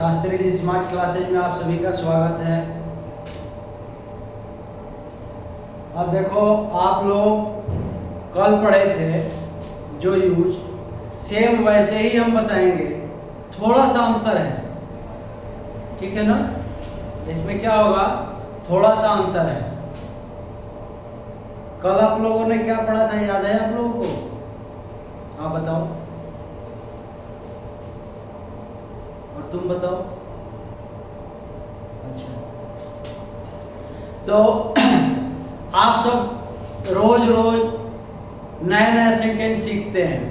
Shastri ji smart classes में आप सभी का स्वागत है। अब देखो, आप लोग कल पढ़े थे जो यूज, सेम वैसे ही हम बताएंगे, थोड़ा सा अंतर है, ठीक है ना। इसमें क्या होगा, थोड़ा सा अंतर है। कल आप लोगों ने क्या पढ़ा था, याद है आप लोगों को? आप बताओ और तुम बताओ। अच्छा, तो आप सब रोज रोज नया नया सेंटेंस सीखते हैं,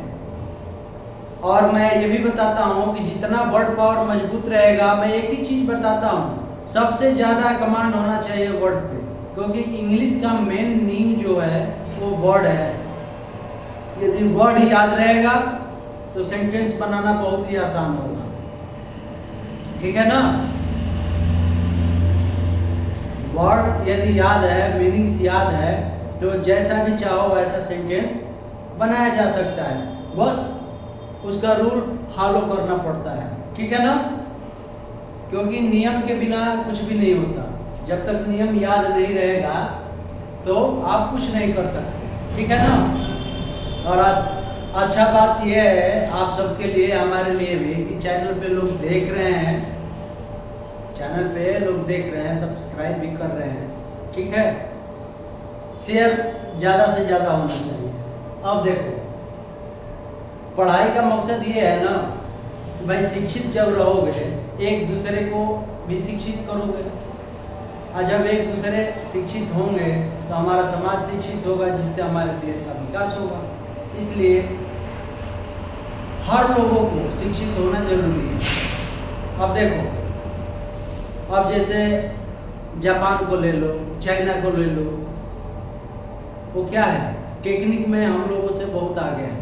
और मैं ये भी बताता हूँ कि जितना वर्ड पावर मजबूत रहेगा, मैं एक ही चीज़ बताता हूँ, सबसे ज़्यादा कमांड होना चाहिए वर्ड पे, क्योंकि इंग्लिश का मेन नींव जो है वो वर्ड है। यदि वर्ड याद रहेगा तो सेंटेंस बनाना बहुत ही आसान होगा, ठीक है ना। वर्ड यदि याद है, मीनिंग्स याद है, तो जैसा भी चाहो वैसा सेंटेंस बनाया जा सकता है, बस उसका रूल फॉलो करना पड़ता है, ठीक है ना। क्योंकि नियम के बिना कुछ भी नहीं होता, जब तक नियम याद नहीं रहेगा तो आप कुछ नहीं कर सकते, ठीक है ना। और आज अच्छा बात यह है आप सबके लिए, हमारे लिए भी, कि चैनल पे लोग देख रहे हैं, चैनल पे लोग देख रहे हैं, सब्सक्राइब भी कर रहे हैं, ठीक है। शेयर ज़्यादा से ज़्यादा होना चाहिए। अब देखो, पढ़ाई का मकसद ये है ना भाई, शिक्षित जब रहोगे एक दूसरे को भी शिक्षित करोगे, और जब एक दूसरे शिक्षित होंगे तो हमारा समाज शिक्षित होगा, जिससे हमारे देश का विकास होगा। इसलिए हर लोगों को शिक्षित होना जरूरी है। अब देखो, अब जैसे जापान को ले लो, चाइना को ले लो, वो क्या है, टेक्निक में हम लोगों से बहुत आगे है।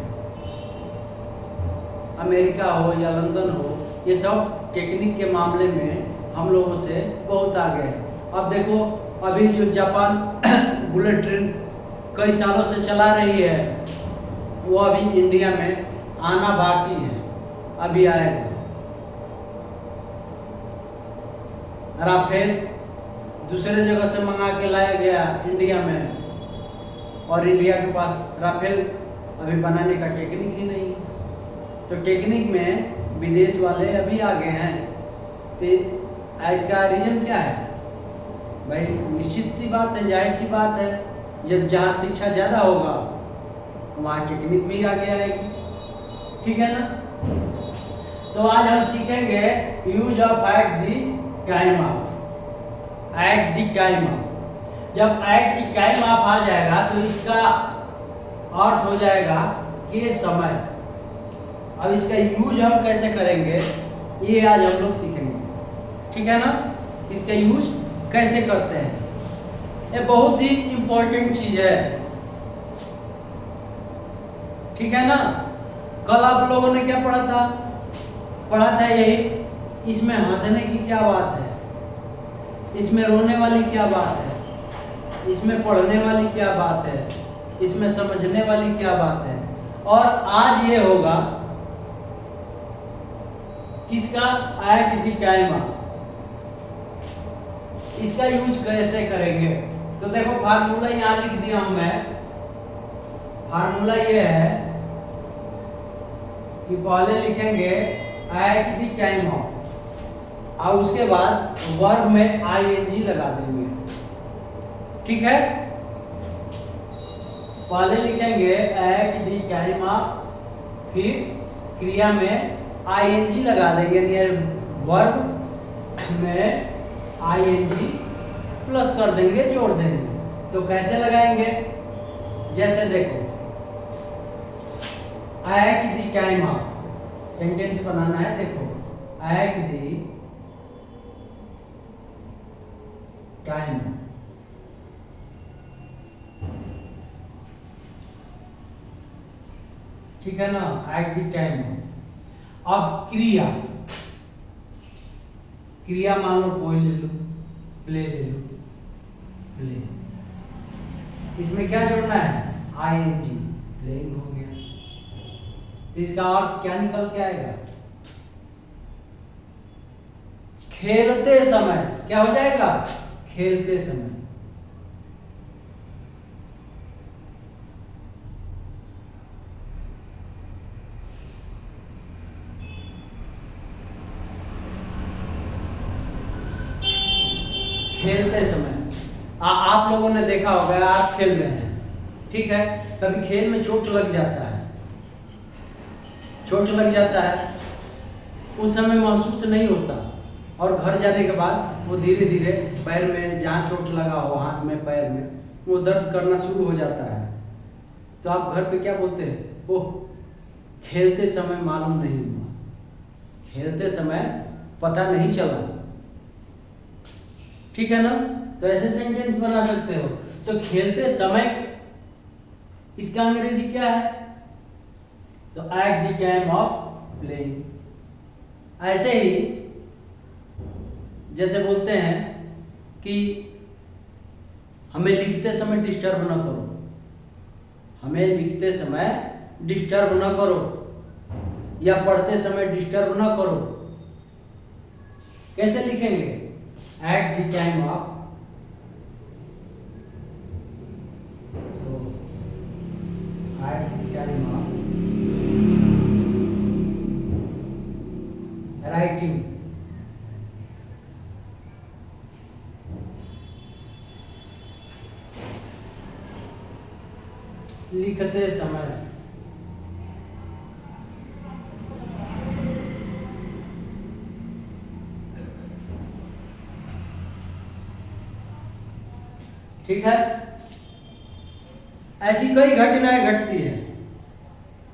अमेरिका हो या लंदन हो, ये सब टेक्निक के मामले में हम लोगों से बहुत आगे है। अब देखो, अभी जो जापान बुलेट ट्रेन कई सालों से चला रही है, वो अभी इंडिया में आना बाकी है, अभी आएगा। राफेल दूसरे जगह से मंगा के लाया गया इंडिया में, और इंडिया के पास राफेल अभी बनाने का टेक्निक ही नहीं है। तो टेक्निक में विदेश वाले अभी आगे हैं। तो इसका रीजन क्या है भाई? निश्चित सी बात है, जाहिर सी बात है, जब जहाँ शिक्षा ज़्यादा होगा वहाँ टेक्निक भी आगे आएगी, ठीक है ना। तो आज हम सीखेंगे use of eight the time of. Eight the time of, जब एट द टाइम ऑफ आ जाएगा तो इसका अर्थ हो जाएगा कि समय। अब इसका यूज हम कैसे करेंगे ये आज हम लोग सीखेंगे, ठीक है ना। इसका यूज कैसे करते हैं, ये बहुत ही इंपॉर्टेंट चीज है, ठीक है ना। कल आप लोगों ने क्या पढ़ा था यही, इसमें हंसने की क्या बात है, इसमें रोने वाली क्या बात है, इसमें पढ़ने वाली क्या बात है, इसमें समझने वाली क्या बात है। और आज ये होगा किसका, एट द टाइम ऑफ। इसका यूज कैसे करेंगे, तो देखो फार्मूला यहाँ लिख दिया हूं मैं। फार्मूला ये है कि पहले लिखेंगे एट द टाइम ऑफ, और उसके बाद वर्ब में आईएनजी लगा देंगे, ठीक है। पहले लिखेंगे एट द टाइम ऑफ, फिर क्रिया में आईएनजी लगा देंगे, नियर वर्ब में आईएनजी प्लस कर देंगे, जोड़ देंगे। तो कैसे लगाएंगे, जैसे देखो, at the time of sentence बनाना है। देखो, एट द टाइम, ठीक है ना, एट द टाइम। अब क्रिया मान लो कोई ले लो, प्ले ले लो, प्ले, इसमें क्या जोड़ना है, आईएनजी, प्लेइंग हो गया। तो इसका अर्थ क्या निकल के आएगा, खेलते समय क्या हो जाएगा? खेलते समय। खेलते समय आप लोगों ने देखा होगा, आप खेल रहे हैं, ठीक है, कभी खेल में चोट लग जाता है, चोट लग जाता है, उस समय महसूस नहीं होता, और घर जाने के बाद वो धीरे धीरे पैर में जहाँ चोट लगा हो, हाथ में, पैर में, वो दर्द करना शुरू हो जाता है। तो आप घर पे क्या बोलते हैं? ओह, खेलते समय मालूम नहीं हुआ, खेलते समय पता नहीं चला, ठीक है ना? तो ऐसे सेंटेंस बना सकते हो। तो खेलते समय इसका अंग्रेजी क्या है? तो eight the time of playing. ऐसे ही जैसे बोलते हैं कि हमें लिखते समय डिस्टर्ब ना करो, हमें लिखते समय डिस्टर्ब ना करो, या पढ़ते समय डिस्टर्ब ना करो। कैसे लिखेंगे? Eight the time of, eight the time of writing, लिखते समय। ठीक है, ऐसी कई घटनाएं घटती है।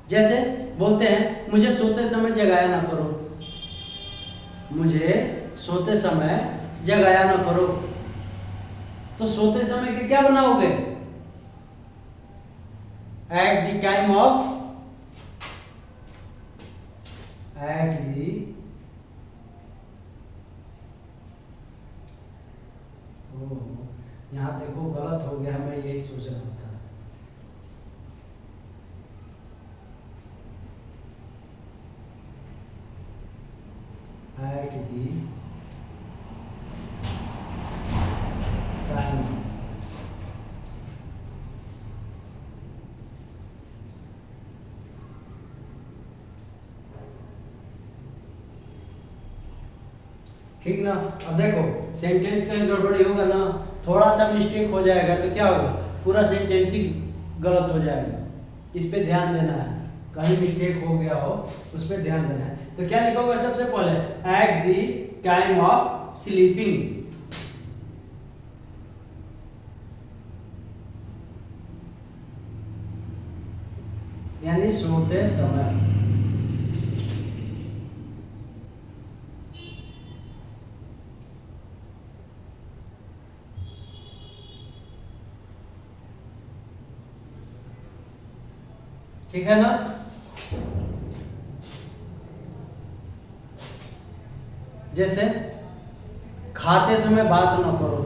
जैसे बोलते हैं मुझे सोते समय जगाया ना करो, मुझे सोते समय जगाया ना करो। तो सोते समय के क्या बनाओगे? Eight the time of, at the, यहाँ देखो गलत हो गया, मैं यही सोच रहा था। एट दी टाइम, ठीक ना? अब देखो सेंटेंस कहीं गड़बड़ी होगा ना, थोड़ा सा मिस्टेक हो जाएगा तो क्या होगा? पूरा सेंटेंस ही गलत हो जाएगा। इस पे ध्यान देना है, कहीं मिस्टेक हो गया हो उस पे ध्यान देना है। तो क्या लिखा होगा? सबसे पहले eight the time of sleeping, यानी सोते समय। ठीक है ना? जैसे खाते समय बात ना करो,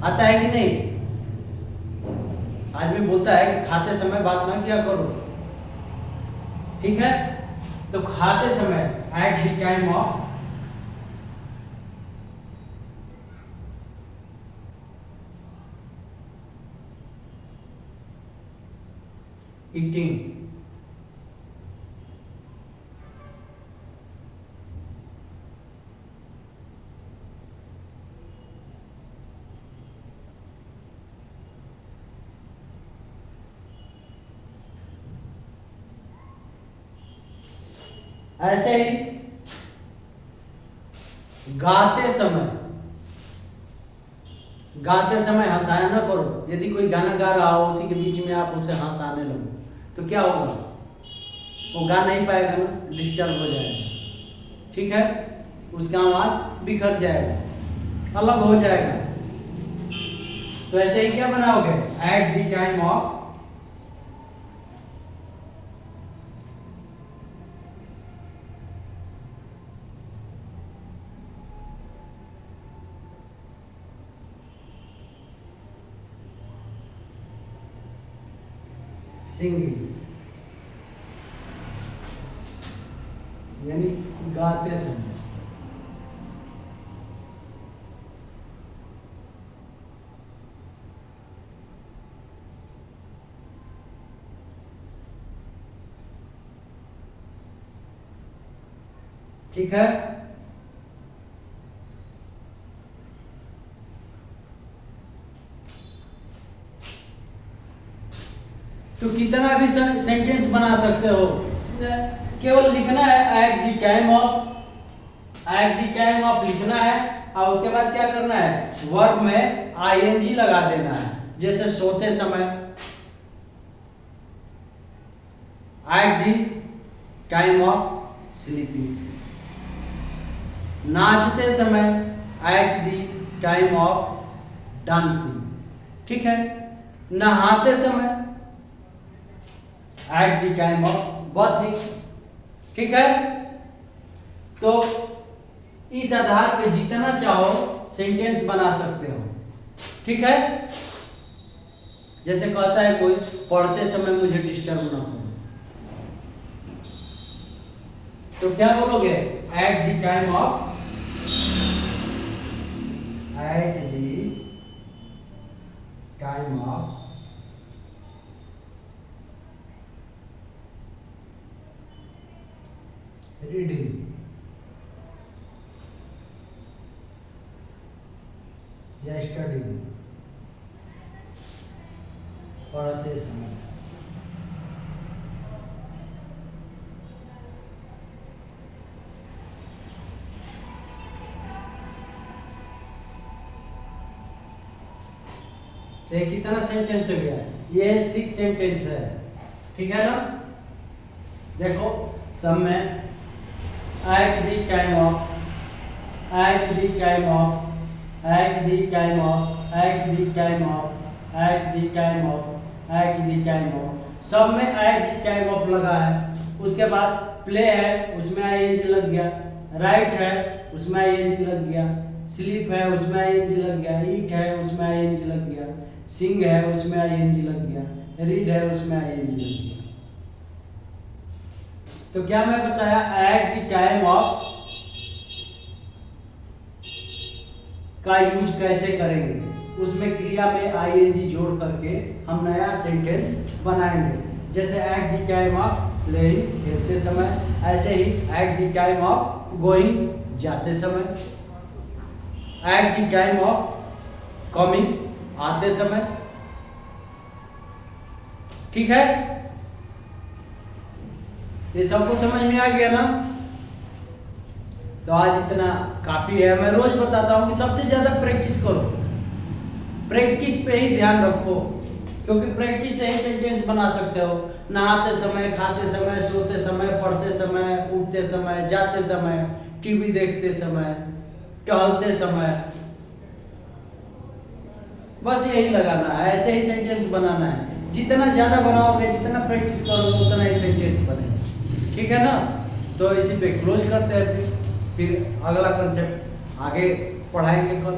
आता है कि नहीं? आदमी बोलता है कि खाते समय बात ना किया करो, ठीक है? तो खाते समय at the time of eating, ऐसे ही गाते समय, गाते समय हंसाया ना करो। यदि कोई गाना गा रहा हो, उसी के बीच में आप उसे हंसाने लगो तो क्या होगा? वो गा नहीं पाएगा ना, डिस्टर्ब हो जाएगा, ठीक है? उसका आवाज बिखर जाएगा, अलग हो जाएगा। तो ऐसे ही क्या बनाओगे? Eight the time of singing, यानी गाते समय। ठीक है। तो कितना भी सेंटेंस बना सकते हो, केवल लिखना है एट द टाइम ऑफ लिखना है, और उसके बाद क्या करना है, वर्ब में आईएनजी लगा देना है। जैसे सोते समय at the time of sleeping, नाचते समय at the time of dancing, ठीक है। नहाते समय at the time of bathing, ठीक है। तो इस आधार पे जितना चाहो सेंटेंस बना सकते हो, ठीक है। जैसे कहता है कोई, पढ़ते समय मुझे डिस्टर्ब ना करो, तो क्या बोलोगे, eight the time of reading या स्टडिंग, पढ़ते समय। ये कितना सेंटेंस हो गया, ये 6 सेंटेंस है, ठीक है ना। देखो सब में eight the time of, eight the time of, eight the time of, eight the time of, eight the time of, eight the time of, सब में एट द टाइम ऑफ लगा है। उसके बाद प्ले है, उसमें आईएनजी लग गया, राइट है उसमें आईएनजी लग गया, स्लीप है उसमें आईएनजी लग गया, ईट है उसमें आईएनजी लग गया, सिंग है उसमें आईएनजी लग गया, रीड है उसमें आईएनजी लग गया। तो क्या मैं बताया, एट द टाइम ऑफ का यूज कैसे करेंगे, उसमें क्रिया में आईएनजी जोड़ करके हम नया सेंटेंस बनाएंगे। जैसे at the time of playing, खेलते समय, ऐसे ही at the time of going, जाते समय, at the time of coming, आते समय, ठीक है। ये सबको समझ में आ गया ना। तो आज इतना काफी है। मैं रोज बताता हूँ कि सबसे ज्यादा प्रैक्टिस करो, प्रैक्टिस पे ही ध्यान रखो, क्योंकि प्रैक्टिस से ही सेंटेंस बना सकते हो। नहाते समय, खाते समय, सोते समय, पढ़ते समय, उठते समय, जाते समय, टीवी देखते समय, टहलते समय, बस यही लगाना है, ऐसे ही सेंटेंस बनाना है। जितना ज्यादा बनाओगे, जितना प्रैक्टिस करोगे, उतना ही सेंटेंस बनेगा, ठीक है ना। तो इसी पे क्लोज करते हैं, फिर अगला कंसेप्ट आगे पढ़ाएंगे कल।